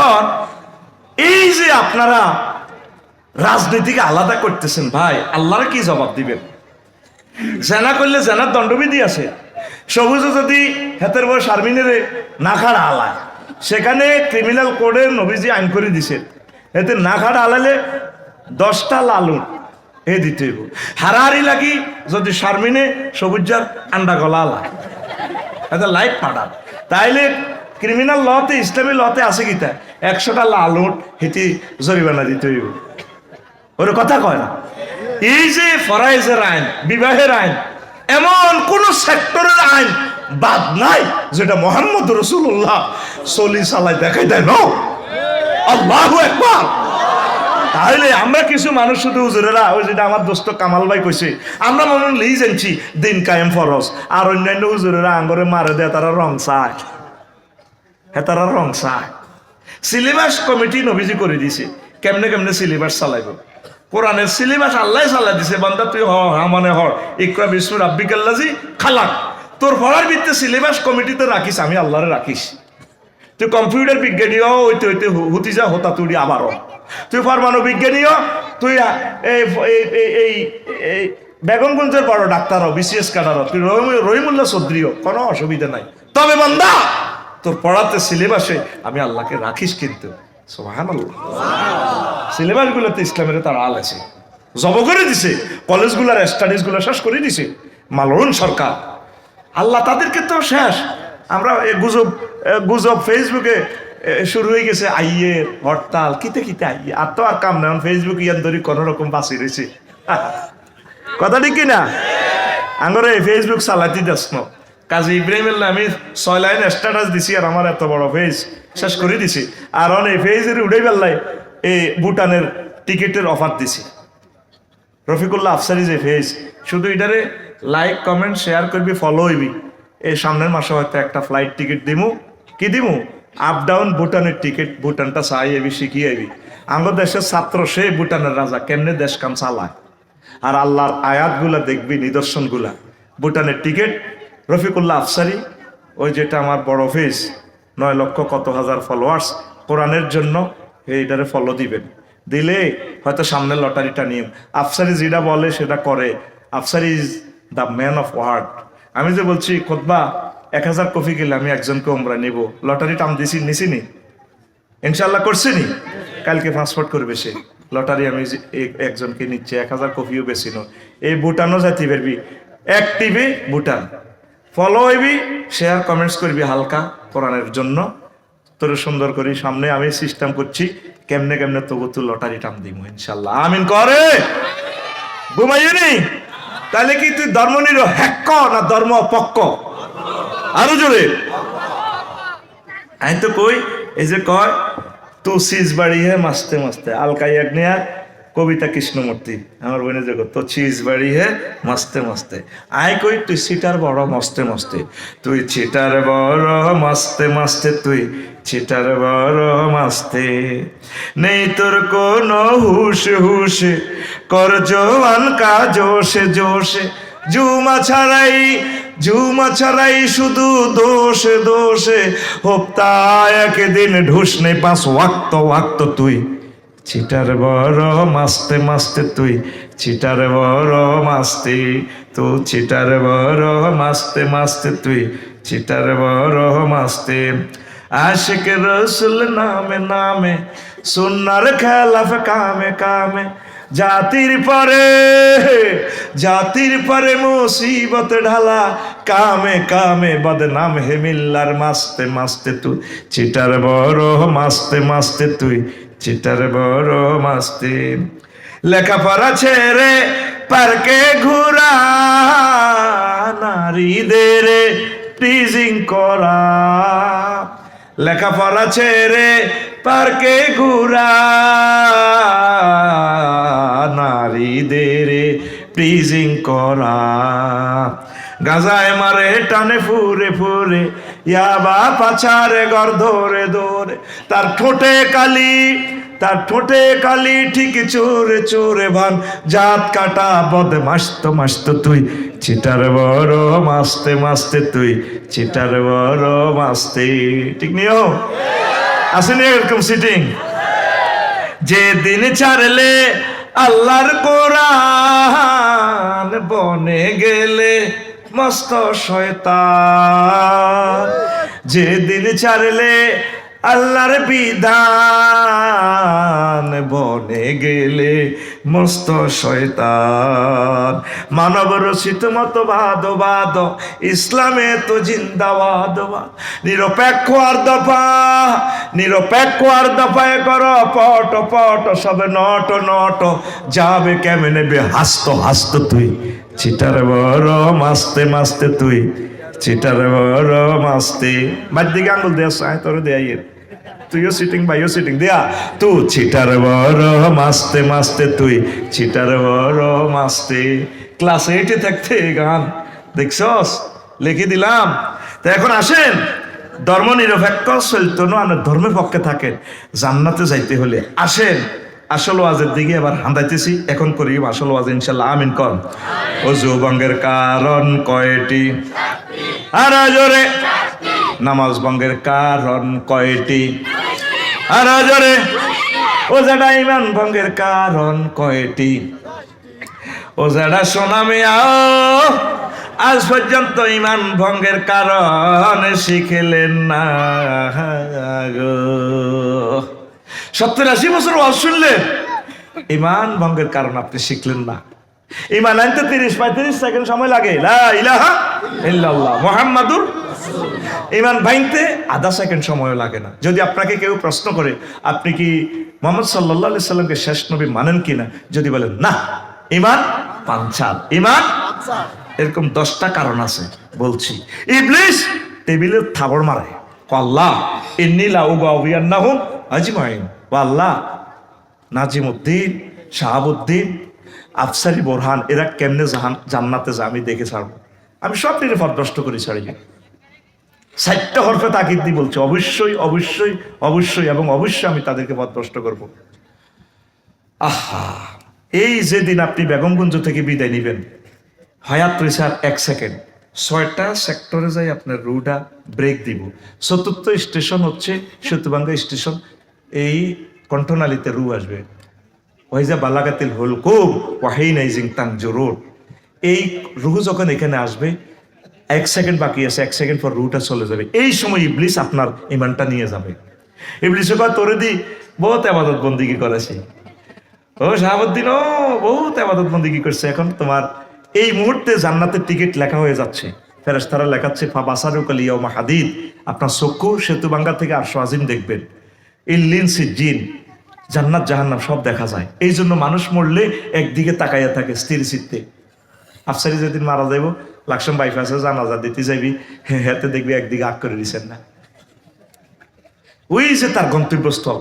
এখন এই যে আপনারা রাজনীতিকে আলাদা করতেছেন, ভাই আল্লাহর কি জবাব দিবেন? জেনা করলে জেনার দণ্ডবিধি আছে। সবুজ যদি হেতের বয়স শারমিনেরে না খাড়া আলায়, সেখানে ক্রিমিনাল কোডে নবীজি আইন করে দিছে, এতে না খাড়া আলালে 10টা লালুন এ দিতে হইব। হারাহারি লাগি যদি শারমিনে সবুজার আন্ডা গলা আলায়, এতে লাইফ পাঠান। তাইলে ক্রিমিনাল লতে, ইসলামী লতে আছে কিতা 100টা লালুট হিতি জরিমানা দিতে হইব। ওর কথা কয় না। এই যে ফরাইজের আইন, বিবাহের আইন, এমন কোন সেক্টরের আইন বাদ নাই যেটা মোহাম্মদ রাসূলুল্লাহ চলি চালাই দেখাই দেয় না। আল্লাহু আকবার। তাহলে আমরা কিছু মানুষ শুধু হুজুরেরা, ওই যেটা আমার দোস্ত কামাল ভাই কইছে, আমরা মনে লিজ আনছি দিন কায়েম ফরজ, আর অন্যান্য হুজুরেরা আঙ্গরে মারে দেয়, তারা রং চায়, হ্যাঁ তারা রং চায়। সিলেবাস কমিটি নবীজি করে দিছে কেমনে কেমনে সিলেবাস চালাইব। কোরআনের সিলেবাস আল্লাহ চালাই দিছে, বান্দা তুই হ মানে হর ইকরা বিসমি রাব্বিকাল্লাযী খালাক। তোর পড়ার ভিত্তিতে সিলেবাস কমিটিতে রাখিস, আমি আল্লাহরে রাখিস। তুই কম্পিউটার বিজ্ঞানীও হইতে হইতে হুতি যা হতা তুই আবারও, তুই পরমাণু বিজ্ঞানীও, তুই এই বেগমগঞ্জের বড় ডাক্তারও, বিসিএস কাটারও, তুই রহিমুল্লাহ চৌধুরীও, কোনো অসুবিধা নাই। তবে বান্দা তোর পড়াতে সিলেবাসে আমি আল্লাহকে রাখিস। কিন্তু সুবহানাল্লাহ, সিলেবাস গুলোতে ইসলামের তার আল আছে, জব করে দিছে, কলেজগুলার স্টাডিজ গুলো শেষ করে দিছে মালন সরকার। আল্লাহ তাদেরকে তো শেষ। আমরা গুজব ফেসবুকে শুরু হয়ে গেছে, আইয়ে হরতাল কিতে কিতে আইয়ে, আর তো আর কাম না, ফেসবুক ইয়ান ধরি কোনো রকম বাঁচি রয়েছে। কথা ঠিক কিনা? আঙ্গরে ফেসবুক চালাইতে যাস না। কাজী ইব্রাহিমের আমি 6 লাইন স্ট্যাটাস দিছি, আর আমার এত বড় পেজ শেষ করে দিছি। আর অনেক পেজের উড়াই বেল্লাই এই ভুটানের টিকিটের অফার দিছি। রফিকুল্লাহ আফসারি যে পেজ, শুধু এটারে লাইক কমেন্ট শেয়ার করবি, ফলো হইবি, এই সামনের মাসে হয়তো একটা ফ্লাইট টিকিট দিমু। কি দিমু? আপ ডাউন ভুটানের টিকিট, ভুটানটা চাই এবি শিখিয়ে এবি। আমার দেশের ছাত্র সে ভুটানের রাজা কেমনে দেশ কাম চালায়, আর আল্লাহর আয়াতগুলা দেখবি, নিদর্শনগুলা। ভুটানের টিকিট রফিকুল্লাহ আফসারি, ওই যেটা আমার বড় ফেজ, 9 লক্ষ কত হাজার ফলোয়ার্স, কোরআনের জন্য এইটারে ফলো দিবেন। দিলে হয়তো সামনে লটারিটা নিয়ে আফসারি যেটা বলে সেটা করে। আফসারি is the man of word. আমি যে বলছি খুতবা 1000 কপি গেলে আমি একজনকে উমরা নিব, লটারি টাম দিছি, নিছিনি ইনশাল্লাহ, করছিনি। কালকে পাসপোর্ট করবে সে, লটারি আমি একজনকে নিচ্ছে, 1000 কপিও বেশি নয়। এই ভুটানও যাইতে পারবি, অ্যাক্টিভে ভুটান ফলো হইবি, শেয়ার কমেন্টস করবি হালকা কোরআনের জন্য। তোর সুন্দর করি সামনে আমি সিস্টেম করছি, কেমনে কেমনে তবু তুই লটারি টাম দিব ইনশাল্লাহ। আমিন করে ঘুমাইনি। তাহলে কি তুই ধর্ম নিরপেক্ষ না ধর্ম পক্ষ? আরো জোরে। আমি তো কই, এই যে কয় তু সিজ বাড়ি হে মাস্তে মাস্তে, আলকাই আগ্নেয়ার কবিতা কৃষ্ণমূর্তি আমার বোনের জগৎ, তো চিজ বাড়ি হে মাস্তে মাস্তে। আয় কই তুই চিটার বড় মস্তে মস্তে, তুই চিটার বড় মাস্তে মাস্তে, তুই চিটার বড় মাস্তে। নেই তোর কোনো হুশ হুশ, কর জওয়ান কা জোশে জোশে, ঝুমা ছাড়াই শুধু দোষে দোষে, হপ্তায় একদিন ঢুস নেই 5 ওয়াক্ত ওয়াক্ত, তুই চিটার বড় মাস্তে মাস্তে, তুই চিটার বড় মাস্তে, তো চিটার বড় মাস্তে মাস্তে, তুই চিটার বড় মাস্তে। আশিক রসুল নামে নামে, সুন্নার খেলাফ কামে কামে, জাতির পরে মুসিবত ঢালা, কামে কামে বদনাম হে মিল্লার মাস্তে মাস্তে, তুই চিটার বড় মাস্তে মাস্তে, তুই চিটার বড় মাস্তে। লেখাপড়া ছেড়ে পার্কে ঘোরা, নারীদের টিজিং করা, লেখাপড়া ছেড়ে পার্কে ঘোরা, নারীদের টিজিং করা, গাজায় মারে টানে ফুরে ফুরে, ইয়াবা পাছারে ঘর ধরে ধরে, তার ঠোঁটে কালি ঠিক চোরে চোরে ভান, জাত কাটা বদমাস তো মাস্ত, তুই চিটার বড় মাস্তে মাস্তে, তুই চিটার বড় মাস্তে। ঠিক নিও আসেনি এরকম সিটিং? যে দিন ছাড়লে আল্লাহর কোরআন বনে গেলে মস্ত শয়তান, যে দিন ছাড়লে আল্লাহর বিধান বনে গেলে মস্ত শয়তান। মানব রচিত মতবাদ ইসলামে তো জিন্দাবাদ। নিরপেক্ষ আর দফায় কর পট পট সবে নট নট যাবে কেমনে বে হাসতো তুই চিটার বড় মাস্তে মাস্তে তুই চিটার বড় মাস্তে। বাদ দিকে আঙুল দেয়া সাই তোর দেয়, তুইও সিটিং ভাইও সিটিং দেয়া, তুই চিটার বড় মাস্তে মাস্তে তুই চিটার বড় মাস্তে। ক্লাস 8-এ থাকতে গান দেখছস, লিখে দিলাম। তো এখন আসেন, ধর্ম নিরপেক্ষ চলতো না, আমরা ধর্মের পক্ষে থাকেন জান্নাতে যাইতে হলে। আসেন আসল ওয়াজের দিকে এবার হাঁদাইতেছি, এখন করি আসল ওয়াজ ইনশাল্লাহ। আমিন কর। অজু ভঙ্গের কারণ কয়টি? আর জোরে। নামাজ ভঙ্গের কারণ কয়টি? আর জোরে। ওজাডা ইমান ভঙ্গের কারণ কয়টি? ওজাডা সোনা মিয়াও আজ পর্যন্ত ইমান ভঙ্গের কারণ শিখলেন না গো। 70-80 বছর ওয়াজ শুনলেন, ইমান ভঙ্গের কারণ আপনি শিখলেন না। ইমান আনতে 30-35 সেকেন্ড সময় লাগে, লা ইলাহা ইল্লাল্লাহ মুহাম্মাদুর। ইমান ভাঙতে আধা সেকেন্ড সময় লাগে না। যদি আপনাকে কেউ প্রশ্ন করে আপনি কি মুহাম্মদ সাল্লাল্লাহু আলাইহি সাল্লামকে শেষ নবী মানেন কিনা, যদি বলেন না, ইমান পাঞ্চাল, ইমান এরকম 10টা কারণ আছে বলছি। ইবলিস টেবিলে থাবড় মারে, আল্লাহ ইন্নী লা উগাউবিয়ান্নাহুম আজমাইন। আল্লাহ নাজিমউদ্দিন, শাহাবুদ্দিন, আফসারি বোরহান এরা কেমনে জান্নাতে যা আমি দেখে ছাড়বো, আমি সব নিয়ে পথভ্রষ্ট করে ছাড়ি। 4টা হরফে তাকিদ দিয়ে বলছে অবশ্যই অবশ্যই অবশ্যই এবং অবশ্যই আমি তাদেরকে পথভ্রষ্ট করবো। আহা, এই যেদিন আপনি বেগমগঞ্জ থেকে বিদায় নিবেন, হায়াত রয়েছে আর 1 সেকেন্ড, 6টা সেক্টরে যাই আপনার রুটা ব্রেক দিব। 4র্থ স্টেশন হচ্ছে সেতুবাঙ্গা স্টেশন, এই কণ্ঠনালীতে রু আসবে। ওয়াইজা বালাগাতিল হুলকুম ওয়াহিনাইজিং তানজুরুন, এই রুহু যখন এখানে আসবে 1 সেকেন্ড বাকি আছে, 1 সেকেন্ড পর রুটা চলে যাবে। এই সময় ইবলিস আপনার ইমানটা নিয়ে যাবে। ইবলিসে কয় তোরে দি বহুত ইবাদত বন্দেগী করেছে, ও শাহাবুদ্দিন ও বহুত ইবাদত বন্দেগী করছে, এখন তোমার এই মুহূর্তে জান্নাতের টিকিট লেখা হয়ে যাচ্ছে। ফেরেশতারা লেখাচ্ছে ফাবাসারুকাল ইয়াউমা হাদিদ, আপনার চক্ষু সেতুবাঙ্গা থেকে আরশ আজিম দেখবেন। ইল্লিন সিজ্জিন, জান্নাত জাহান্নাম সব দেখা যায়। এই জন্য মানুষ মরলে একদিকে তাকাইয়া থাকে স্থির চিত্তে। আফসারি যেদিন মারা যাইব, লাকসাম বাইপাসে জানাজা দিতে যাইবি, হেতে দেখবি একদিকে আগ করে দিচ্ছেন না, ওই যে তার গন্তব্যস্থল।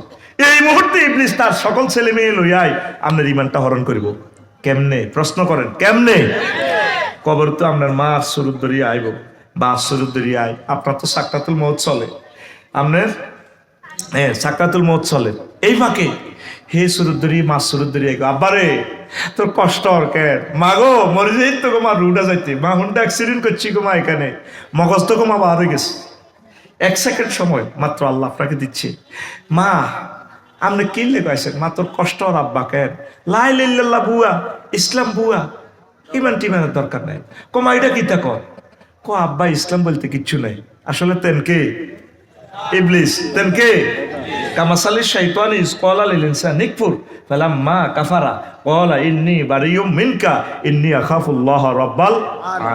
এই মুহূর্তে ইবলিস তার সকল ছেলে মেয়ে লইয়াই আপনার ইমানটা হরণ করিব। কেমনে? প্রশ্ন করেন কেমনে? কবর তো আপনার মা আশ্চর্য দরিয়া আইব বা আশ্চর্য দরিয়া আয়, আপনার তো সাকরাতুল মউত চলে, আপনার সাকরাতুল মউত চলে। এই ফাঁকে হে সুরুদ্দরি মা সুরুদ্দরি আব্বারে তোর কষ্ট আর কেন? মা গো মরে যাই তো গো, মা রুটা যাইতে, মা হুন্ডা অ্যাক্সিডেন্ট করছি গো, মা এখানে মগজ তো গো মা বার হয়ে গেছে। 1 সেকেন্ড সময় মাত্র আল্লাহ আপনাকে দিচ্ছে। মা আপনি কি লেখাইছেন? মা তোর কষ্ট আর আব্বা কেন? লা ইলাহা ইল্লাল্লাহ বুয়া, ইসলাম বুয়া, ইমান টিমানের দরকার নাই। কমা এটা কি তা কর? কো আব্বা ইসলাম বলতে কিচ্ছু নাই, আসলে তেনকে ইবলিস, তেনকে কামাসালিশ শাইতানি ক্বালা লিল ইনসানি নিকফুর ফালাম্মা কাফারা ক্বালা ইন্নী বারিয়ুম মিনকা ইন্নী আখাফুল্লাহ রাব্বাল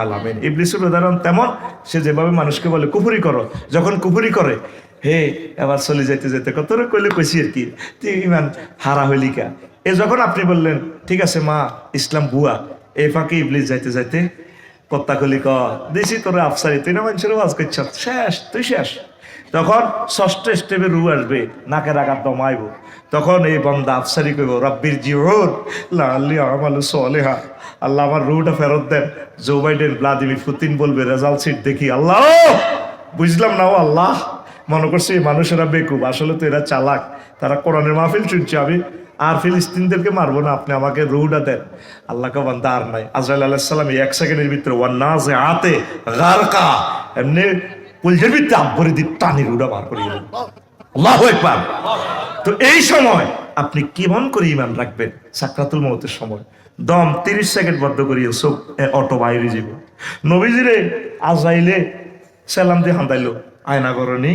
আলামিন। ইবলিসের উদাহরণ তেমন, সে যেভাবে মানুষকে বলে কুফরি করো, যখন কুফরি করে হে এবার চলে যেতে যেতে কত কইলে কইছি আর কি, তুই ইমান হারা হইলি কা। এ যখন আপনি বললেন ঠিক আছে মা ইসলাম বুয়া, এই ফাঁকে ইবলিস যাইতে যাইতে কত্তা কলি ক দিছি তোর আফসারি, তুই না মানুষের ওয়াজ করছ, শেষ তুই শেষ। তখন 6ষ্ঠ স্টেপে রু আসবে, নাকের আঘাত দমাইব, তখন এই বন্দা আফসারি কইব রব্বির জিউর লাআল্লি আমালু সালিহা, আল্লাহ আমার রুটা ফেরত দেন। জো বাইডেন ভ্লাদিমির পুতিন বলবে রেজাল্ট শিট দেখি, আল্লাহ বুঝলাম না ও আল্লাহ, মনে করছি এই মানুষেরা বেকুব, আসলে তো এরা চালাক, তারা কোরআনের মাহফিল শুনছে, আমি আর ফিলিস্তিনদেরকে মারবো না, আপনি আমাকে রুটা দেন। আল্লাহকে বান্দা আর নাই। আজরাইল আলাইহিস সালাম 1 সেকেন্ডের ভিতরে ওয়ান্নাজিআতে গারকা, এমনি পুলজের ভিতরে আব্বরে দি টানি রুটা বার করে গেলেন। আল্লাহু আকবার। তো এই সময় আপনি কেমন করে ইমান রাখবেন? সাকরাতুল মউতের সময় দম 30 সেকেন্ড বদ্ধ করিয়ে সব অটো বাইরে যাব। নবীজিরে আজাইলে সালাম দিয়ে হান্দাইলো, আয়না করনি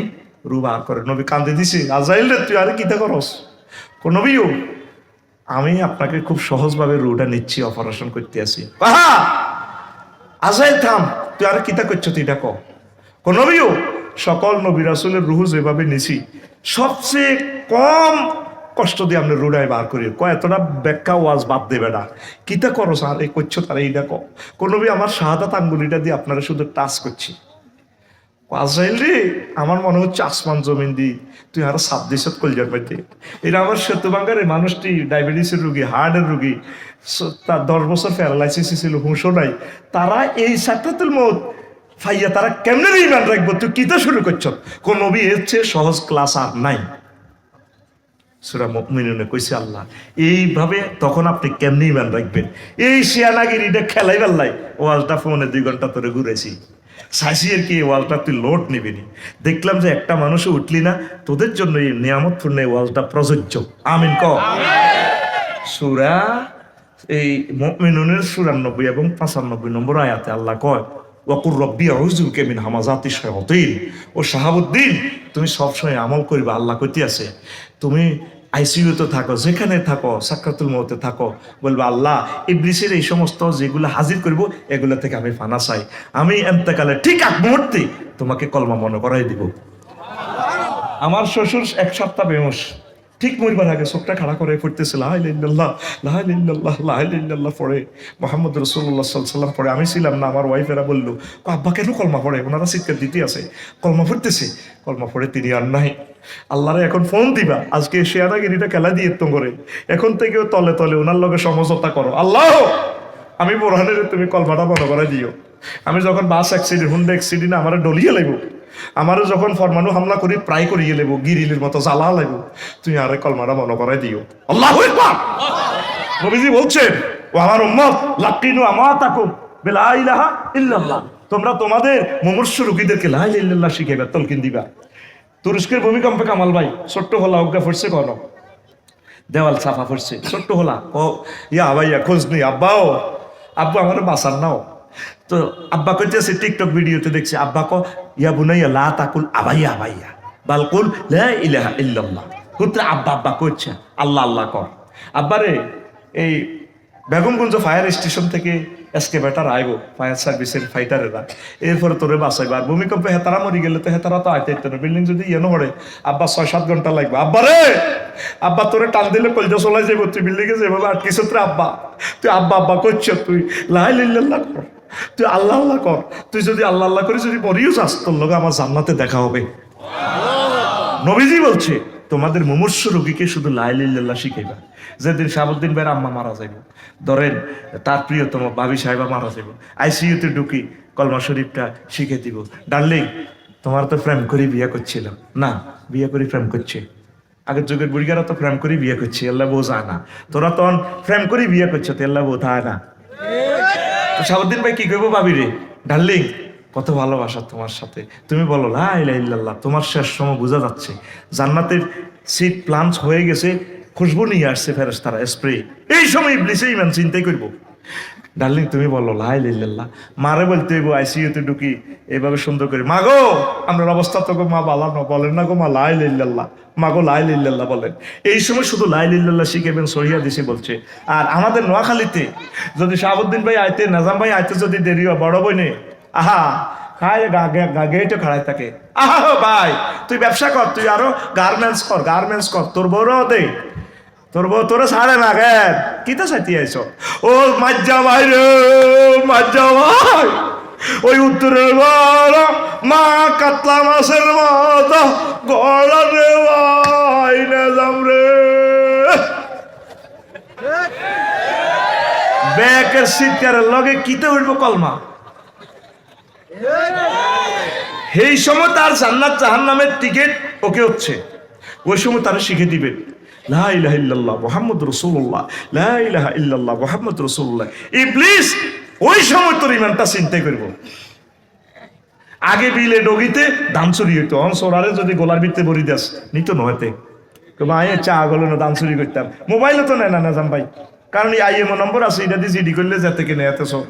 রু বার করে। নবী কান্দে দিছে, আজাইল রে তুই আরে কিতা করস? নবীও আমি আপনাকে খুব সহজভাবে রুটা নিচ্ছি, অপারেশন করতে আসি। আজাইল থাম, তুই আর কিতা করছো তুই এটা কো। নবীও সকল নবী রাসূলের রুহ যেভাবে নিছি সবচেয়ে কম কষ্ট দিয়ে আপনি রুডায় বার করি এতটা ব্যাখ্যা ওয়াজ বাদ দেবে না। কিতা করো স্যার এই করছো তারা এইটা নবী আমার শাহাদাত আঙ্গুলিটা দিয়ে আপনারা শুধু টাচ করছি। আজাইল রে আমার মনে হচ্ছে আসমান জমিন দি তুই আরো 27 কলজার মধ্যে। এটা আমার সেতুবাঙ্গার মানুষটি ডায়াবেটিসের রুগী, হার্টের রুগী, তার 10 বছর প্যারালাইসিস ছিল, হুঁশও নাই। তারা এই সাকরাতুল মউত ফাইয়া তারা কেমনে ইমান রাখবো? তুই কিতা শুরু করছ? কোন নবী এর চেয়ে সহজ ক্লাস আর নাই। সূরা মুমিনুনে কইছে আল্লাহ এইভাবে। তখন আপনি কেমনে ইমান রাখবেন? এই শিয়ানাগিরিটা খেলাই বেল্লাই ওয়ালটা ফোনে 2 ঘন্টা ধরে ঘুরেছি, সাইসিয়ের কি ওয়ালটা তুই লোড নিবিনি। দেখলাম যে একটা মানুষও উঠলি না, তোদের জন্য এই নিয়ামতপূর্ণ এই ওয়ালটা প্রযোজ্য। আমিন ক। সূরা এই মুমিনুনের 94 এবং 95 নম্বর আয়াতে আল্লাহ কয় ওয়াকুর রব্বি আউযু বিকা মিন হামাযাতি শায়াতিন। ও শাহাবুদ্দিন তুমি সবসময় আমল করবে। আল্লাহ কইতে আছে তুমি আইসিইউতে থাকো, যেখানে থাকো, সাকরাতুল মউতে থাকো, বলবে আল্লাহ ইবলিসের এই সমস্ত যেগুলো হাজির করব এগুলো থেকে আমি ফানা চাই। আমি এন্তেকালে ঠিক এক মুহূর্তে তোমাকে কলমা মনে করাই দিব। আমার শ্বশুর 1 সপ্তাহ বেহুশ, ঠিক মরবার আগে চোখটা খাড়া করে পড়তেছে লা ইলাহা ইল্লাল্লাহ, লা ইলাহা ইল্লাল্লাহ, লা ইলাহা ইল্লাল্লাহ পড়ে মুহাম্মদ রাসূলুল্লাহ সাল্লাল্লাহু আলাইহি ওয়াসাল্লাম পড়ে। আমি ছিলাম না, আমার ওয়াইফেরা বললো আব্বা কেন কলমা পড়ে? ওনারা চিৎকার দিতে আছে, কলমা পড়তেছে। কলমা পড়ে তিনি আর নাই। আল্লাহরে এখন ফোন দিবা, আজকে শেয়ানাগিরিটা খেলা দিয়ে তো করে, এখন থেকেও তলে তলে ওনার লগে সমঝোতা করো। আল্লাহ আমি বোরহানের তুমি কলমাটা বন্ধ করে দিও। আমি যখন বাস অ্যাক্সিডেন্ট, হুন্ডা অ্যাক্সিডেন্ট আমারে ডলিয়ে লাগবো, আমারও যখন ফরমানু হামলা করি প্রায় করিয়ে লেবো, গিরিলের মতো জ্বালা লাগবো, তুই আরে কলমাটা মনে করাই দিও। আল্লাহু আকবার। নবীজি বলছেন ও আমার উম্মত লাকিনু আমাতাকুম বিলা ইলাহা ইল্লাল্লাহ, তোমরা তোমাদের মুমূর্ষু রোগীদেরকে লা ইলাহা ইল্লাল্লাহ শিখাইবা, তলকিন দিবা। তুরস্কের ভূমিকম্পে কামাল ভাই ছোট্ট হলা অজ্ঞা পড়ছে, কোন দেওয়াল সাফা পড়ছে, ছোট্ট হলা ও ইয়া ভাইয়া খোঁজ নেই আব্বাও, আব্বু আমার বাসার নাও। তো আব্বা কইতেছে টিকটক ভিডিওতে দেখছি, আব্বা ক ইয়া বুনাইয়া লা তাকুল আবাইয়া আবাইয়া বালকুল লা ইলাহা ইল্লাল্লাহ। পুত্র আব্বা আব্বা করছে আল্লাহ আল্লাহ কর। আব্বারে এই বেগমগঞ্জ ফায়ার স্টেশন থেকে এসকেভেটার আইব, ফায়ার সার্ভিসের ফাইটারেরা, এরপরে তোরে বাঁচাইবা। আর ভূমিকম্পে হেতারা মরি গেলে তো হেতারা তো আইতে না, বিল্ডিং যদি ইয়ে পড়ে আব্বা 6-7 ঘন্টা লাগবে। আব্বা রে আব্বা তোরে টান দিলে কলজা চলাই যাবো, তুই বিল্ডিং এ যেভাবে আটকেছ তোর আব্বা, তুই আব্বা আব্বা করছ, তুই লা ইলাহা ইল্লাল্লাহ কর, তুই আল্লাহ আল্লাহ কর। তুই যদি আল্লাহ আল্লাহ করে যদি মরিও যাস তোর লগে আমার জান্নাতে দেখা হবে। নবীজি বলছে তোমাদের মুমূর্ষু রোগীকে শুধু লা ইলাহা ইল্লাল্লাহ শিখাইবা। যেদিন শাহাবুদ্দিন ভাইয়ের আম্মা মারা যাইব, ধরেন তার প্রিয়তম ভাবি সাহেবা মারা যাইব, আইসিইউতে ঢুকি কলমা শরীফটা শিখে দিব। ডার্লিং তোমার তো প্রেম করে বিয়ে করছিলাম না, বিয়ে করে প্রেম করছে। আগের যুগের বুড়িগারা তো প্রেম করে বিয়ে করছে, আল্লাহ বোঝায় না। তোরা তো প্রেম করে বিয়ে করছো, তো আল্লাহ বোঝায় না। তো শাহাবুদ্দিন ভাই কি করবো ভাবি রে, ডার্লিং কত ভালোবাসা তোমার সাথে, তুমি বলো লা ইলাহা ইল্লাল্লাহ। তোমার শেষ সময় বোঝা যাচ্ছে জান্নাতের সিট প্লান্স হয়ে গেছে, খুশবু নিয়ে আসছে ফেরেশতারা স্প্রে। এই সময় ইবলিসে ইমান চিন্তাই করবো। ডার্লিং তুমি বলো লা ইলাহা ইল্লাল্লাহ। মারে বলতে হইব আইসিইউতে ঢুকি এইভাবে সুন্দর করে, মা গো আপনার অবস্থা তো গো মা বালা ন, বলেন না গো মা লা ইলাহা ইল্লাল্লাহ, মা গো লা ইলাহা ইল্লাল্লাহ বলেন। এই সময় শুধু লা ইলাহা ইল্লাল্লাহ শিখেবেন, সহিহ হাদিসে বলছে। আর আমাদের নোয়াখালীতে যদি শাহাবুদ্দিন ভাই আইতে, নাজাম ভাই আইতে যদি দেরি হয়, বড় বই নেই আহা খায় গেটে খাড়াই থাকে, আহা ভাই তুই ব্যবসা কর, তুই আরো গার্মেন্টস কর, গার্মেন্টস কর, তোর বউরও দে, তোর বউ তোরে ছাড়ে না গেন কিতা চাইতে আইছ। ও মাজ্জা ভাই রে মাজ্জা ভাই, ওই উত্তরের বড় মা কাতলা মাছের মতো গলা রে ভাই নাজাম রে। ব্যাকের শীতকারের লগে কিতে উঠবো কলমা। এই সময় তার জান্নাত জাহান্নামের টিকিট ওকে হচ্ছে, ওই সময় তারা শিখে দিবেন লা ইলাহা ইল্লাল্লাহ মুহাম্মাদুর রাসূলুল্লাহ, লা ইলাহা ইল্লাল্লাহ মুহাম্মাদুর রাসূলুল্লাহ। ইবলিস ওই সময় তোর ইমানটা চিন্তা করব। আগে বিলে ডগিতে ধান চুরি হইতো, সোরারে যদি গোলার ভিতরে বড়ি দাস নিত নহতে মায়ে চা গলে না দান চুরি করতাম। মোবাইলও তো নেয় না না জান ভাই, কারণ আইএমও নম্বর আছে, এটা দিয়ে জিডি করলে যেতে কিনে এত সব।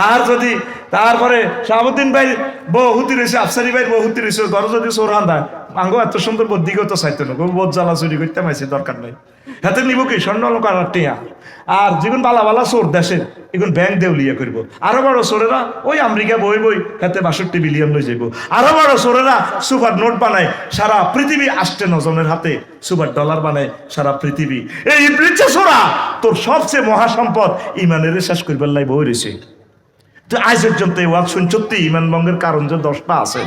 আর যদি তারপরে শাহাবুদ্দিন ভাই বউ হুতি রয়েছে, আফসারি ভাই বউ হুতি রয়েছে, ঘর যদি চোর হান্দা আঙ্গো এত সুন্দর বদিকেও তো চাইতো না, বোধ জ্বালা চুরি করতাম আইসি দরকার নাই। হাতে নিব কি স্বর্ণ অলঙ্কার আর টিয়া, আর যেগুন বালা বালা চোর দেশের এগুন ব্যাংক দেউলিয়া করবো। আরো বড় চোরেরা ওই আমেরিকা বই বই হাতে 62 বিলিয়ন লই যাইব। আরো বড় চোরেরা সুপার নোট বানায় সারা পৃথিবী, 8 জনের হাতে সুপার ডলার বানায় সারা পৃথিবী। এই ইবলিসে চোরা তোর সবচেয়ে মহাসম্পদ ইমানের শেষ করবার লাই বই রয়েছে। তো আজ পর্যন্ত এই ওয়াজ শুন, সত্যি ইমান ভঙ্গের কারণ যে 10টা আছে,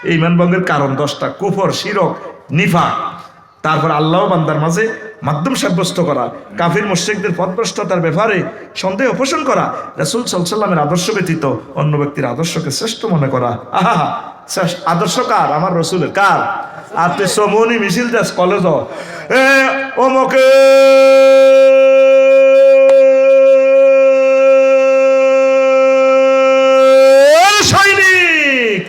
এই ইমান ভঙ্গের কারণ 10টা, কুফর, শিরক, নিফাক, তারপর আল্লাহ বান্দার মাঝে মাধ্যম সাব্যস্ত করা, কাফির মুশরিকদের পথভ্রষ্টতার ব্যাপারে সন্দেহ পোষণ করা, রাসূল সাল্লাল্লাহু আলাইহি ওয়াসাল্লামের আদর্শ ব্যতীত অন্য ব্যক্তির আদর্শকে শ্রেষ্ঠ মনে করা। আহা, আদর্শ কার? আমার রসুলের। কার? আর তুই সমনি মিছিল দাস কলেজ ওমকে সৈনিক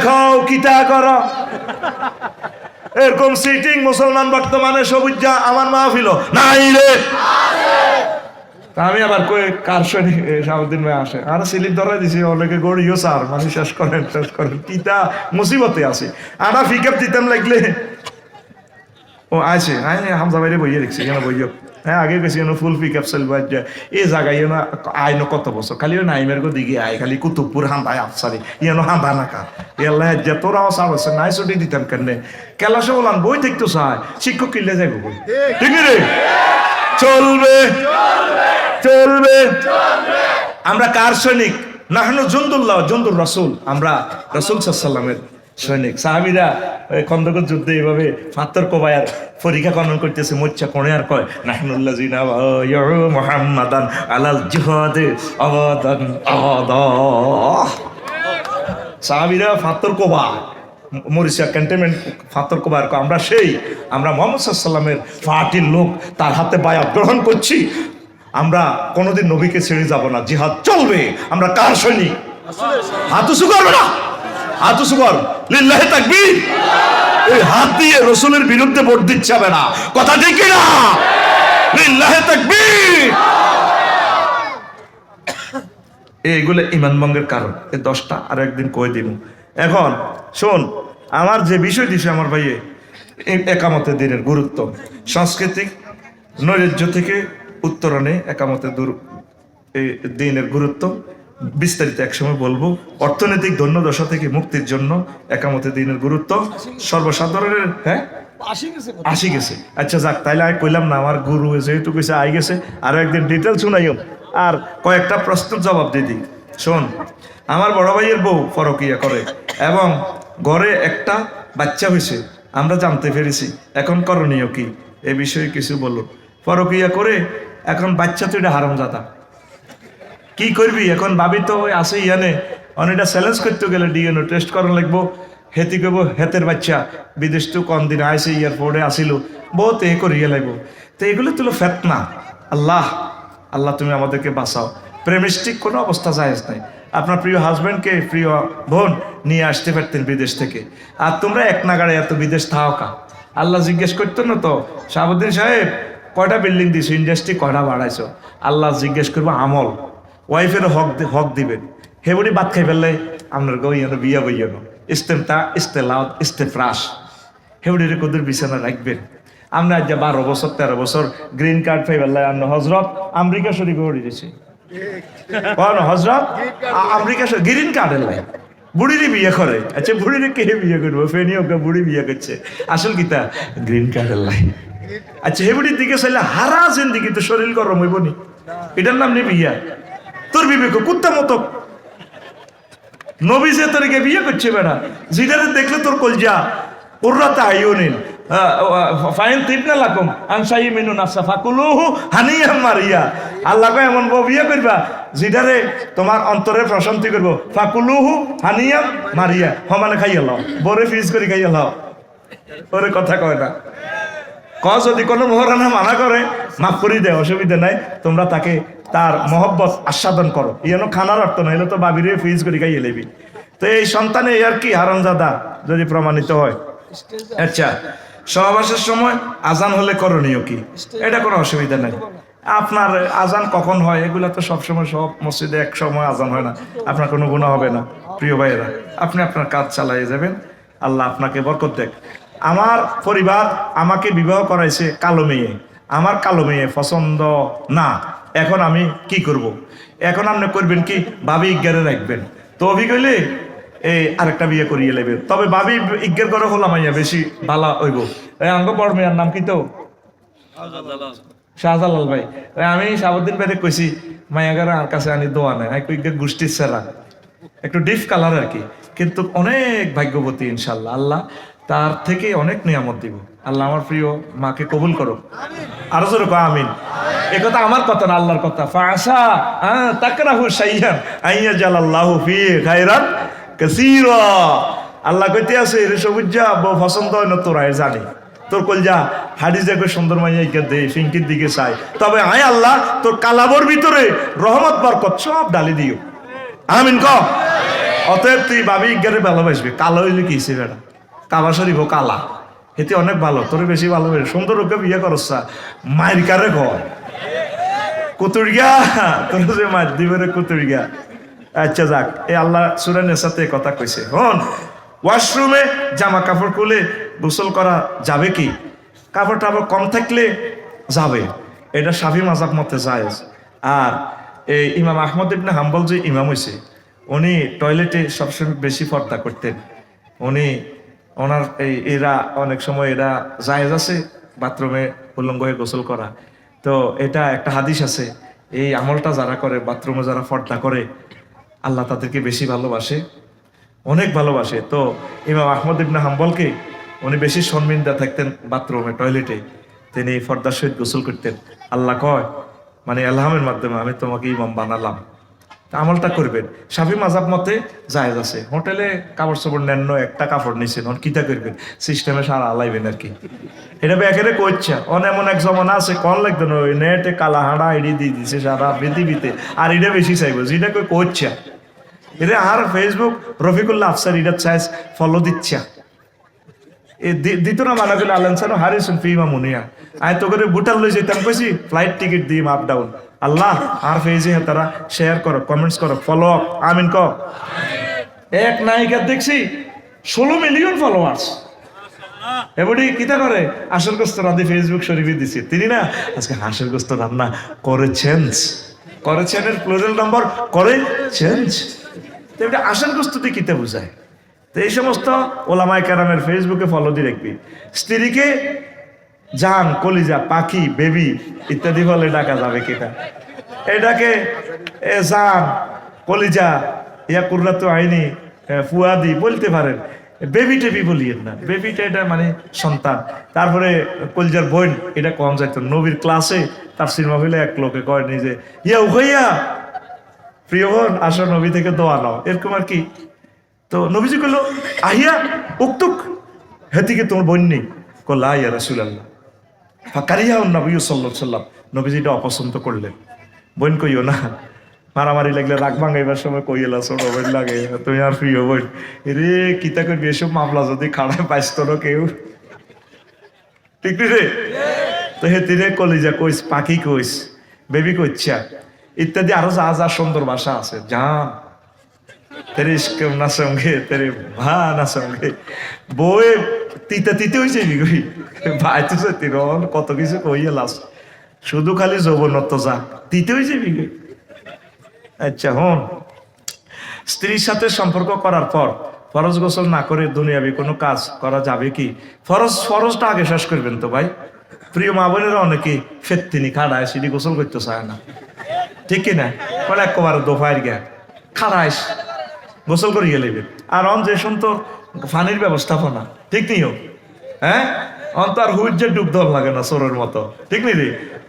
খাও কিতা কর, এরকম সিটিং মুসলমান বর্তমানে সবুজা আমার মাহফিল নাই রে। আমি আবার কই কার সৈনিক শাহাবুদ্দিন ভাই আসে, আর স্লিপ ধরে দিছি অনেকে গড়িও স্যার মানে শেষ করেন কিতা মুসিবতে আছে। আমরা পিকআপ দিতাম লাগলে ও আছে হামজা বাইরে বইয়ে দেখছি কেন বইও, হ্যাঁ আগে গেছি ফুল পিকআপ চলবে এই জায়গায় না আইনো কত বছর খালি নাইমের গো দিকে আয় খালি কুতুবপুর হান্দায় আফসারি ইয়েনো হান্দা নাকা এল্লা যে তোরাও সাবছে নাই ছুটি দিতাম কেনে কেলাসে বলান বই দেখতো চাই শিক্ষক কিনলে যাইব বই ঠিক রে চলবে চলবে। আমরা কার সৈনিক? নাহনু জুন্দুল্লাহ জুন্দুর রাসূল, আমরা রাসূল সাল্লাল্লাহু আলাইহি ওয়াসাল্লামের সৈনিক। সাহাবীরা খন্দকের যুদ্ধে এইভাবে ফাত্তর কোবায়ার পরীক্ষা খনন করতেছে, মোচ্চা কোণে আর কয় নাহনুল্লাযিনা ইউ মুহাম্মাদান আলাল জিহাদে আবাদান আবাদা। সাহাবীরা ফাত্তর কোবা মরিসা ক্যান্টনমেন্ট ফাত্তর কোবার, আমরা সেই আমরা মুহাম্মদ সাল্লাল্লাহু আলাইহি ওয়াসাল্লামের পার্টির লোক, তার হাতে বায়াত গ্রহণ করছি, আমরা কোনোদিন নবীকে ছেড়ে যাব না, জিহাদ চলবে। আমরা কার সৈনিক? হাত উঁচু করবে না, হাত উঁচু কর, লিল্লাহি তাকবীর। এই হাত দিয়ে রসুলের বিরুদ্ধে ভোট দিচ্ছে হবে না, কথা ঠিক না? লিল্লাহি তাকবীর। এইগুলো ইমান ভঙ্গের কারণ, এই 10টা আর একদিন কয়ে দিব। এখন শোন, আমার যে বিষয় দিছে আমার ভাইয়ে একামতের দিনের গুরুত্ব, সাংস্কৃতিক নৈরাজ্য থেকে উত্তরণে একামতের দিনের গুরুত্ব বিস্তারিত একসময় বলবো। অর্থনৈতিক দৈন্যদশা থেকে মুক্তির জন্য একামতের দিনের গুরুত্ব সর্বসাধারণের। হ্যাঁ আসি গেছে, আচ্ছা যাক, তাইলে আমি কইলাম না, আমার গুরু যেহেতু কইছে আই গেছে, আরো একদিন ডিটেল শুনাইও আর কয়েকটা প্রশ্নের জবাব দিদি। শোন, আমার বড় ভাইয়ের বউ পরকিয়া করে এবং ঘরে একটা বাচ্চা হয়েছে, আমরা জানতে পেরেছি। এখন করণীয় কি এ বিষয়ে কিছু বলো। পরকিয়া করে এখন বাচ্চা তো এটা হারামজাদা, কি করবি এখন? ভাবি তো ওই আসে ইয়ানে অনেকটা চ্যালেঞ্জ করতে গেলে ডিএনএ টেস্ট করা লাগবো, হেতি করব হেতের বাচ্চা বিদেশ তো কম দিন আইসে এয়ারপোর্টে আসিল, বহুত এ করিয়ে লাগবো। তো এগুলো তুলো ফেতনা। আল্লাহ আল্লাহ তুমি আমাদেরকে বাঁচাও। প্রেমিস্টিক কোনো অবস্থা জায়েজ নাই। আপনার প্রিয় হাজব্যান্ডকে, প্রিয় বোন নিয়ে আসতে পারতেন বিদেশ থেকে, আর তোমরা এক নাগাড়ে এত বিদেশ থাও কা? আল্লাহ জিজ্ঞেস করতো না তো শাহাবুদ্দিন সাহেব কয়টা বিল্ডিং দিছো, ইন্ডাস্ট্রি কয়টা বাড়াইছো? আল্লাহ জিজ্ঞেস করবো আমল, ওয়াইফেরও হক দিবেন। হেবুড়ি ভাত খাই ফেললে আপনার গইয়ানো বিয়া বইয়ানো ইস্তেমতা ইস্তেলাউদ ইস্তেফ্রাস হেবুড়ির কদুর বিছানা রাখবেন। আমরা আজ 12 বছর 13 বছর গ্রিন কার্ড পাই ফেললে আন্ন হজরত আমেরিকা শরীফে উড়ে গেছি হজরত আমেরিকা গ্রিন কার্ডের লাই বুড়িরই বিয়ে করে। আচ্ছা বুড়িরে কে বিয়ে করবো? ফেনি ওকে বুড়ি বিয়ে করছে, আসল কিতা গ্রিন কার্ডের লাই। আচ্ছা হেবুড়ির দিকে চাইলে হারা জিন্দিগি তো শরীর গরম হইব নি? এটার নাম নেই বিয়া? তোর বিবেক কুত্তা মতো নবী যে তোরকে বিয়ে করছে বেড়া, যেটারে দেখলে তোর কলজা উর্রাতা আইউনিন ফাইন তিবনা লাকুম আনসাই মিনু নাসা ফাকুলুহু হানিয়াম মারিয়া। আল্লাহ কয় এমন বউ বিয়ে করবা যেটারে তোমার অন্তরে প্রশান্তি করব, ফাকুলুহু হানিয়াম মারিয়া, সমানে খাইয়া লাও, বরে ফিজ করে খাইয়া লাও। ওরে কথা কয় না, যদি কোনো মহারানা মানা করে মাফ করি দেয়, অসুবিধা নাই, তোমরা তাকে তার মহব্বত আস্বাদন করো। ইয়েন খানার অর্থ না, এলো তো বাবিরে ফ্রিজ করে খাইয়ে লেবি। তো এই সন্তানে আর কি হারামজাদা যদি প্রমাণিত হয়। আচ্ছা, সহবাসের সময় আজান হলে করণীয় কি? এটা কোনো অসুবিধা নাই। আপনার আজান কখন হয় এগুলা তো সবসময় সব মসজিদে এক সময় আজান হয় না, আপনার কোনো গুনাহ হবে না। প্রিয় ভাইয়েরা, আপনি আপনার কাজ চালিয়ে যাবেন, আল্লাহ আপনাকে বরকত দেখ। আমার পরিবার আমাকে বিবাহ করাইছে কালো মেয়ে, আমার কালো মেয়ে পছন্দ না, এখন আমি কি করব? এখন আপনি করবেন কি, ভাবি ইজ্ঞারে রাখবেন, তো অভি কইলে এই আরেকটা বিয়ে করিয়ে নেবেন। তবে ভাবি ইজ্ঞের করে হলাম আইয়া বেশি ভালো হইব। এই আঙ্গ বড় মেয়ের নাম কি? তো শাহজালাল ভাই। আমি সাবুদ্দিন ভাইরে কইছি মায়াগারা আর কাছে আনি দোয়া নেয় গোষ্ঠীর সেরা, একটু ডিপ কালার আর কি, কিন্তু অনেক ভাগ্যবতী ইনশাল্লাহ। আল্লাহ তার থেকে অনেক নিয়ামত দিব। আল্লাহ আমার প্রিয় মাকে কবুল করো। আরো জোরে কও আমিন। এ কথা আমার কথা না, আল্লাহর কথা। ফাআসা তাকরাহু শাইয়ান আইয়াজালাল্লাহু ফি খায়রান কাসীরা। আল্লাহ কইতে আছে রে সবুজা বউ পছন্দ হয় না তোরা জানি, তোর কলজা হাদিস দেখে সুন্দর মাইয়া ইকে দে ফিঙ্কির দিকে চাই, তবে আয় আল্লাহ তোর কালাবর ভিতরে রহমত বরকত সব ডালি দিও। আমিন ক। অতএব তুই ভাবি ইজ্ঞারে ভালোবাসবি, কালো হইলে কি হিসেবে না, কাবা শরীফ কালা এতে অনেক ভালো, তোর বেশি ভালোবাসে। সুন্দর ওকে বিয়ে করছা, মায়ের কারে ঘর কুতুরিয়া, তোর যে মার দিবে রে কুতুরিয়া। আচ্ছা যাক, এই আল্লাহ সূরা নিসাতে কথা কইছে। হন, ওয়াশরুমে জামা কাপড় খুলে গোসল করা যাবে কি? কাপড় টাপড় কম থাকলে যাবে, এটা শাফি মাযহাব মতে জায়েজ। আর এই ইমাম আহমদ ইবনে হাম্বল যে ইমাম হইছে, উনি টয়লেটে সবসময় বেশি পর্দা করতেন। ওনার এরা অনেক সময় এরা জায়েজ আছে বাথরুমে উলঙ্গ হয়ে গোসল করা। তো এটা একটা হাদিস আছে, এই আমলটা যারা করে বাথরুমে যারা পর্দা করে আল্লাহ তাদেরকে বেশি ভালোবাসে, অনেক ভালোবাসে। তো ইমাম আহমদ ইবনে হাম্বলকে উনি বেশি শর্মিন্দা থাকতেন বাথরুমে টয়লেটে, তিনি পর্দার সহিত গোসল করতেন। আল্লাহ কয় মানে এলহামের মাধ্যমে আমি তোমাকে ইমাম বানালাম, আমলটা করবেন। শাফি মাযহাব মতে জায়েজ আছে। হোটেলে কাপড় চোপড় নেন, একটা কাপড় নিছেন, কিতা করবেন, সিস্টেমে সারা আলাইবেন আর কি। এটা বেকারে কইছা এমন এক জমানা আছে, কল লাগতো না, ওই নেটে কালা হাঁড়া এড়িয়ে দিয়ে দিছে সারা পৃথিবীতে, আর এটা বেশি চাইবো যেটা কই কইছা। এটা আর ফেসবুক রফিকুল্লাহ আফসার এটা চাইজ ফলো দিচ্ছা, দিত না মানা করলে আল্লাহ হারিসুন ফিমা মুনিয়া। আয় তো করে ভুটান লই যেতাম, কইছি ফ্লাইট টিকিট দিই আপ ডাউন। আল্লাহ আর ফেজে তারা শেয়ার করো, কমেন্টস করো, ফলো আপ। আমিন ক। এক নায়িকা দেখছি 16 মিলিয়ন ফলোয়ার্স। এবারে কিতা করে হাঁসের গোস্ত রাঁধি ফেসবুক শরীফে দিছে, তিনি না আজকে হাঁসের গোস্ত রান্না করেছেন, করেছেনের প্লুরাল নাম্বার করেছেন। তো এটা হাঁসের গোস্ত দিয়ে কিতা বোঝায়? তো এই সমস্ত ওলামায়ে কেরামের ফেসবুকে ফলো দিয়ে রাখবি। স্ত্রীকে জান, কলিজা, পাখি, বেবি ইত্যাদি বলে ডাকা যাবে কিনা? এটাকে জান, কলিজা, ইয়া কুররাতু আইনি, ফুয়াদি বলতে পারেন, বেবি টেবি বলিয়েন না। বেবিটা এটা মানে সন্তান। তারপরে কলিজার বোন এটা কম যাইত। নবীর ক্লাসে তাফসীর মাহফিলে এক লোকে কয় নিজে ইয়া উখাইয়া প্রিয় বোন আসো নবী থেকে দোয়া নাও, এরকম আর কি। তো নবীজি কইল আহিয়া উক্তুক, হেতিকে তোমার বোন নেই? কল্লা ইয়া রাসূলুল্লাহ ফাকারিয়া নবী সাল্লাল্লাহু আলাইহি ওয়াসাল্লাম, নবীজিটা অপছন্দ করলেন। বোন কইও না, মারামারি লাগলে রাগ ভাঙাইবার সময় কইলা ছোট বোন লাগে, তুমি আর প্রিয় বোন রে কিতা করবি, এসব মামলা যদি খাড়ায় পাইত না কেউ, ঠিক রে? তো হেতিরে কলিজা কইস, পাখি কইস, বেবি কইছা ইত্যাদি আরো যা যা সুন্দর ভাষা আছে। জান তেরে ইশকে না সঙ্গে, তেরে ভা না সঙ্গে, বই তিতা তিতে হয়েছে ভাই তো তিরন কত কিছু কইয়া লাস, শুধু খালি যৌবনত্ব যা তিতে হয়েছে। আচ্ছা হন, স্ত্রীর সাথে সম্পর্ক করার পর ফরজ গোসল না করে দুনিয়াবি কোনো কাজ করা যাবে কি? ফরজটা আগে শেষ করবেন তো ভাই। প্রিয় মা বোনেরা অনেকে ফেত্তিনি খাড়ায় সিঁড়ি গোসল করতে চায় না, ঠিক কিনা? বলে একবার দোফায় গিয়া খাড়াইস গোসল করিয়ে নেবেন। আর অন যে শুনতো পানির ব্যবস্থাপনা ঠিক নিও, হ্যাঁ অন্তর হুইজে ডুব দল লাগে না চোরের মতো, ঠিক নি রে?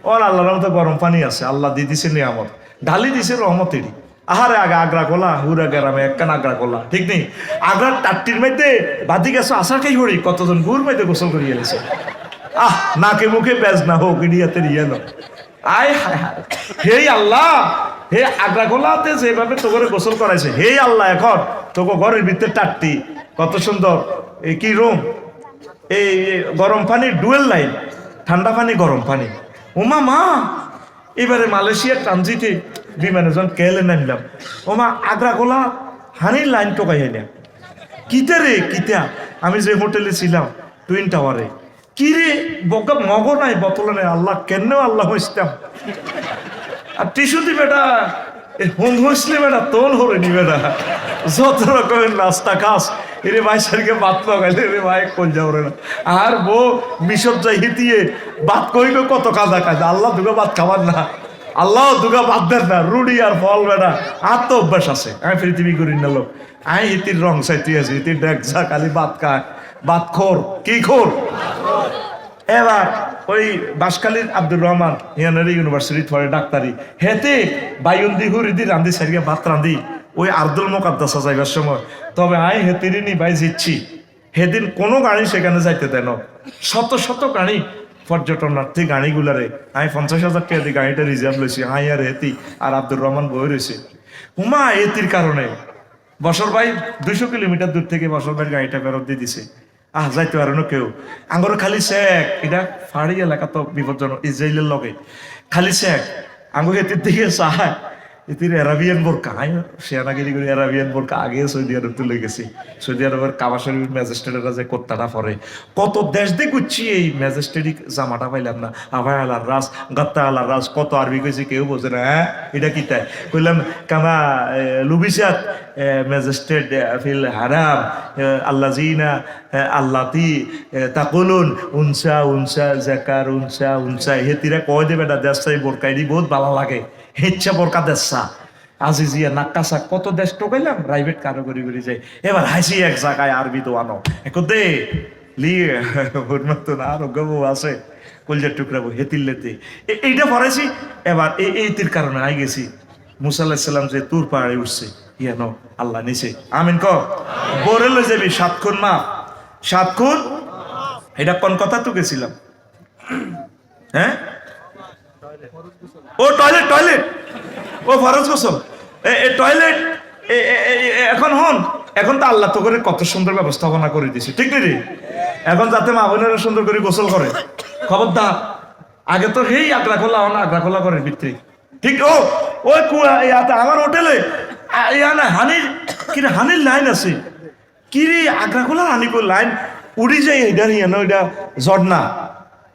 ওর আল্লাহর মতো গরম পানি আছে, আল্লাহ দিয়ে দিছে নিয়ামত, ঢালি দিছে রহমতেরই। আহারে আগে আগ্রা কোলা হুরা গেরামে একখান আগ্রা কোলা, ঠিক নেই? আগ্রার টাট্টির মধ্যে বাদি গেছো আসার খাই হরি, কতজন গুর মধ্যে গোসল করিয়ে এলেছে। নাকে মুখে বেজ না হোক ইডিয়াতে রিয়ানো। আয় হায় হায়, হে আল্লাহ, হে আগ্রাগোলাতে যেভাবে তো করে গোসল করাইছে, হে আল্লাহ এখন তোকে ঘরের ভিতরে টাট্টি কত সুন্দর এই কি রুম, এই গরম পানি ডুয়েল লাইন, ঠান্ডা পানি গরম পানি। ওমা মা এবারে মালয়েশিয়ার ট্রানজিটে বিমানে যখন কেলে নামলাম, ওমা আগ্রাগোলা হানির লাইন টোকাই না কিতে রে কিতা। আমি যে হোটেলে ছিলাম টুইন টাওয়ারে, কি রে বকা মগ নাই বোতলে নাই, আল্লাহ কেন আল্লাহ ইসলাম আর টিস্যু দি বেটা হোম হইসলে বেটা তোল হরে নি বেটা যত রকমের নাস্তা খাস এরে ভাই সারিকে ভাত লাগাইলে রে ভাই কোন যাও রে না। আর বউ মিশব যাই হিতিয়ে ভাত কইবে কত কাজা কাজা, আল্লাহ দুগা ভাত খাবার না, আল্লাহ দুগা ভাত দেন না, রুটি আর ফল বেটা আর তো অভ্যাস আছে। আমি পৃথিবী করি না লোক, আমি হিতির রং চাইতে আছি, হিতির ডেকঝা খালি ভাত খায়, ভাত খোর কি খোর। এবার ওই বাঁশখালীর আব্দুর রহমান ইয়ানের ইউনিভার্সিটি পড়ে ডাক্তারি, হেতে বাইন্দি হুরিদি রান্ধি সারিয়ে ভাত রান্ধি ওই আব্দুল মোকাদ্দাসা যাইবার সময়। তবে আই হেতিরই নি ভাই জিচ্ছি, সেদিন কোনো গাড়ি সেখানে যাইতে দেন, শত শত গাড়ি পর্যটনার্থী গাড়িগুলারে আমি 50,000 টাকা দিয়ে গাড়িটা রিজার্ভ লইছি, হাই আর হেতি আর আব্দুর রহমান বই রয়েছে। হুমা এতির কারণে বসর ভাই 200 কিলোমিটার দূর থেকে বসর ভাইয়ের গাড়িটা ফেরত দিয়ে দিছে। যাইতে পারে না কেউ, আঙ্গর খালি শেখ, এটা ফাড়ি এলাকা তো বিপজ্জনক ইসরায়েলের লগে, খালি শেখ আঙ্গুর এতির দিকে চায় এতির অ্যারাবিয়ান বোরকা, সেনাগিরি করে অ্যারাবিয়ান বোরকা আগে সৌদি আরব তুলে গেছি। সৌদি আরবের কাবা শরীফ ম্যাজিস্ট্রেটরা যে কোত্তাটা পরে, কত দেশ দিয়ে ঘুরছি এই ম্যাজিস্ট্রেটিক জামাটা পাইলাম না, আভাই আলার রাস গাত্তা আলার রাস, কত আরবি কইছে কেউ বোঝে না। হ্যাঁ এটা কি তাই কইলাম কামা লুবিসাত ম্যাজিস্ট্রেট ফিল হারাম আল্লাহ জিনা আল্লাতি তাকুলুন উনসা উনসা জাকার উনসা উনসা, হেতিরা কয় দেবে না দেশটাই বোরকাই দি বহুত ভালো লাগে, হেচ্ছা বোরকা দেশা আজিজিয়া নাক্কাসা কত দেশ টোকাইলাম, প্রাইভেট কারোগরি করে যাই। এবার হাসি এক জায়গায় আরবি দোয়ানো একো দে লিয়ে মতন আরো গবু আছে কলজার টুকরাবো হেতিল্লেতে এইটা পড়াইছি। এবার এইটির কারণে আই গেছি মুসা আলাইহিস সালাম যে তুর পাহাড়ে উঠছে, ইয়ানো আল্লাহ নিছে আমিন ক বরে লই যাবি 7 খুন মা 7 খুন। এটা কোন কথা তো গেছিলাম, হ্যাঁ ও টয়লেট টয়লেট ও ফরজ গোসল টয়লেট এখন হন, এখন তো আল্লাহ তো করে কত সুন্দর ব্যবস্থাপনা করে দিছে, ঠিক নেই রে? এখন যাতে মা বোনেরা সুন্দর করে গোসল করে, খবরদার আগে তো হেই আগ্রা খোলা হন আগ্রা খোলা করে ভিতরে, ঠিক ও ওই ইয়াতে আমার হোটেলে না হানির কিরে হানির লাইন আছে, কিরে আগ্রা খোলা হানি কো লাইন উড়ি যায় এটা হিয়ানো, এটা ঝর্ণা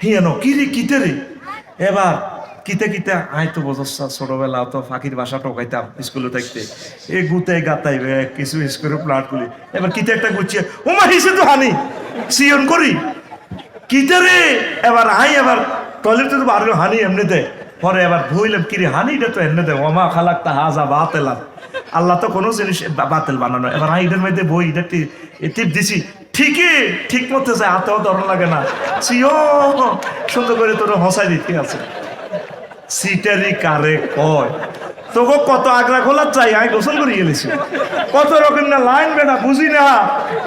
হিয়ানো কিরে কিতে রে। এবার কিতে কিতে আই তো বোঝা ছোটবেলা তো ফাঁকির বাসা টোকাইতাম স্কুলে থাকতে, এ গুতাই গাতাই কিছু স্কুলে প্লাট গুলি, এবার কিতে একটা গুছিয়ে ওমা হিসে তো হানি সিয়ন করি কিতে রে। এবার আই এবার টয়লেটে তো বাড়লো হানি এমনি দেয়, পরে এবার ভইলাম কিরে হানি এটা তো এমনি দেয়, ওমা খালাক তা হাজা বাতেলাম, আল্লাহ তো কোনো জিনিস বাতিল বানানো। এবার আই এটার মধ্যে বই এটা টিপ দিছি, ঠিকই ঠিক মতো যায়, হাতেও ধরন লাগে না, সিও সুন্দর করে তোর হসাই দিতে আছে। সিটারি কারে কয় তোকে কত আগ্রা খোলা চাই, আমি গোসল করে গেলেছি কত রকম না লাইন বেটা বুঝি না,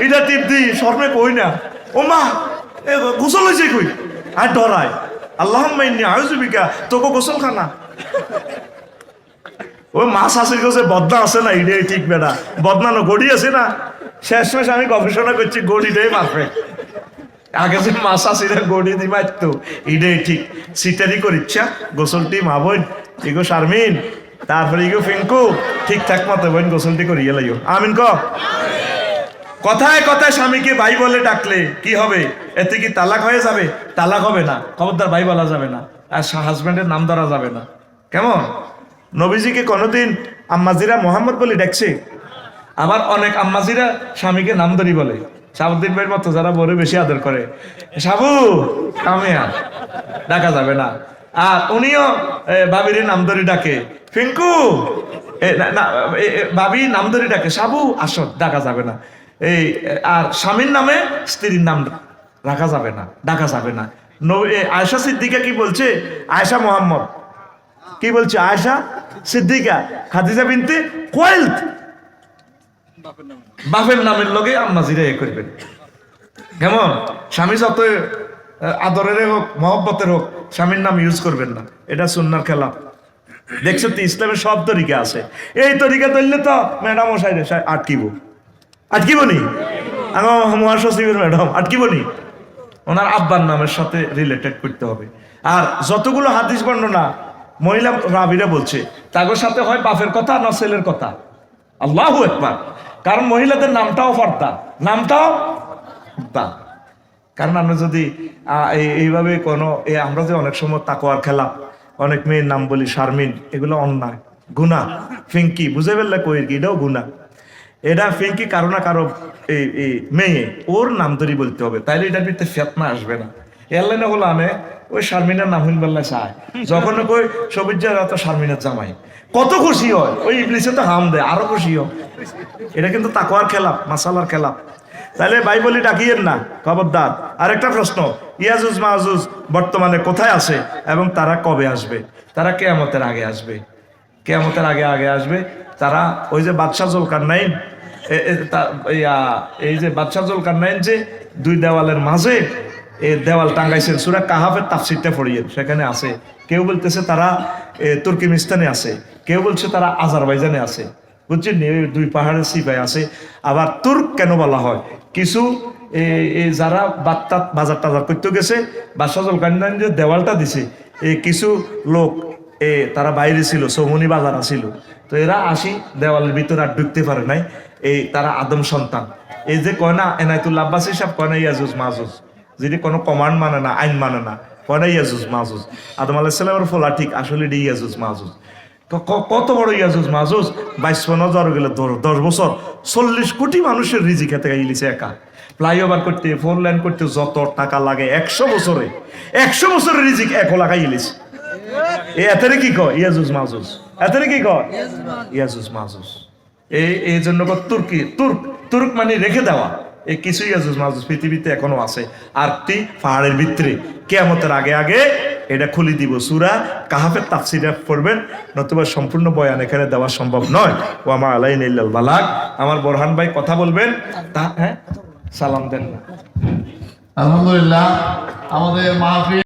এটা টিপ দি শর্মে কই না ও মা গোসল হয়েছে কই, আর ডরায় আল্লাহ মাইনি আয়ুজুবিকা তোকে গোসল খানা। ওই মাছ আছে গোসে বদনা আছে না, এটাই ঠিক বেটা বদনানো গড়ি আছে না, শেষমেশ আমি গবেষণা করছি গড়িটাই মারবে, আগে যে মাছ আসিরা গড়ি দি মারতো এটাই ঠিক। সিটারি করিচ্ছা গোসলটি মা বোন এগো শারমিন তারপরে এগো ফিঙ্কু ঠিকঠাক মতো বোন গোসলটি করিয়ে লাইও আমিন ক। কথায় কথায় স্বামীকে ভাই বলে ডাকলে কি হবে, এতে কি তালাক হয়ে যাবে? তালাক হবে না, খবরদার ভাই বলা যাবে না, আর হাজবেন্ডের নাম ধরা যাবে না। কেমন নবীজিকে কোনোদিন আম্মাজিরা মোহাম্মদ বলে ডাকছে, আবার অনেক আম্মাজিরা স্বামীকে নাম ধরি বলে, সাবুদ্দিন ভাইয়ের মতো যারা বড় বেশি আদর করে, সাবু কামিয়া ডাকা যাবে না। আর উনিও ভাবির নাম ধরে ডাকে, ফিঙ্কু ভাবি নাম ধরে ডাকে, সাবু আসো ডাকা যাবে না। এই আর স্বামীর নামে স্ত্রীর নাম রাখা যাবে না, ডাকা যাবে না। আয়েশা সিদ্দিকা কি বলছে, আয়েশা মোহাম্মদ কি বলছে, আয়েশা সিদ্দিকা খাদিজা বিনতে খুয়াইলিদ বাপের নামের লগে আম্মাজিরা এ করবেন। কেমন স্বামী যত আদরের হোক মহব্বতের হোক স্বামীর নাম ইউজ করবেন না, এটা সুন্নার খেলাফ। দেখছো তো ইসলামের সব তরিকা আছে, এই তরিকা ধরলে তো ম্যাডাম মশাই আটকিব নি মহাসচিবের ম্যাডাম আটকিব নি, ওনার আব্বার নামের সাথে রিলেটেড করতে হবে। আর যতগুলো হাদিস বর্ণনা মহিলা রাবিরা বলছে তাদের সাথে হয় বাপের কথা না ছেলের কথা। আল্লাহু আকবার। কারণ মহিলাদের নামটাও ফর্দা, নামটাও ফর্দা। কারণ আমরা যদি এইভাবে কোনো আমরা যে অনেক সময় তাকওয়ার খেলা অনেক মেয়ের নাম বলি, শারমিন, এগুলো অন্যায়, গুনাহ। ফিঙ্কি বুঝে ফেললে কই কি এটাও গুনাহ। এটা ফিঙ্কি কারো না কারো এই মেয়ে ওর নাম ধরি বলতে হবে, তাইলে এটার ভিতরে ফেতনা আসবে না। এয়ারলাইনে হলো আনে ওই শারমিনের নাম হইন বললে চায়, যখন কই সবিজ্জার তো শারমিনের জামাই, কত খুশি হয়, ওই ইবলিসে তো হাম দেয় আরো খুশি হয়। এটা কিন্তু তাকওয়ার খেলাপ, মাসালার খেলাপ। তাহলে ভাই বলি ডাকিয়েন না, খবরদার। আরেকটা প্রশ্ন, ইয়াজুজ মাহুজ বর্তমানে কোথায় আছে এবং তারা কবে আসবে? তারা কিয়ামতের আগে আসবে, কিয়ামতের আগে আসবে। তারা ওই যে বাদশাহ জুলকারনাইন, এই যে বাদশাহ জুলকারনাইন যে দুই দেওয়ালের মাঝে এই দেওয়াল টাঙ্গাইছেন, সূরা কাহাফের তাফসীরটা পড়িয়েন, সেখানে আছে। কেউ বলতেছে তারা তুর্কিমিস্তানে আছে, কেউ বলছে তারা আজারবাইজানে আছে, বুঝছেন? দুই পাহাড়ের সিপাই আছে। আবার তুর্ক কেন বলা হয়? কিছু যারা বাজার টাজার করতে গেছে, বাদশাহ জুলকারনাইন যে দেওয়ালটা দিছে, কিছু লোক তারা বাইরে ছিল, সৌমনি বাজার ছিল, তো এরা আসি দেওয়ালের ভিতরে আর ঢুকতে পারে নাই। তারা আদম সন্তান। এই যে কয় না এনায়েতুল্লাহ আব্বাসী সাহেব কয় না ইয়াজুজ মাহুজ, যিনি কোনো কমান্ড মানে না, আইন মানে না, কয় না ইয়াজুজ মাহুজ। আদম আলাইহিস সালামের ফলা ঠিক, আসলে এটি ইয়াজুজ মাহুজ। কত বড় ইয়াজুজ মাহুজ? 22,000 গেলে 10 বছর 40 কোটি মানুষের রিজিক খেতে গাইলিছে একা। ফ্লাইওভার করতে, 4 লাইন করতে যত টাকা লাগে 100 বছরের রিজিক 1 লাখ ইলিছে। এতে কি কয় ইয়াজুজ মাহুজ, এতে কি কয় ইয়াজুজ মাহুজ। এই জন্য তুর্ক মানে রেখে দেওয়া। এই কিছু ইয়াজুজ মাহুজ পৃথিবীতে এখনো আছে। আর পাহাড়ের ভিতরে কিয়ামতের আগে এটা খুলে দিব। সূরা কাহাফের তাফসীর পড়বেন, নতুবা সম্পূর্ণ বয়ান এখানে দেওয়া সম্ভব নয়। ওয়া মা আলাইনা ইল্লাল বালাগ। আমার বোরহান ভাই কথা বলবেন, হ্যাঁ সালাম দেন। আলহামদুলিল্লাহ আমাদের মাহফিল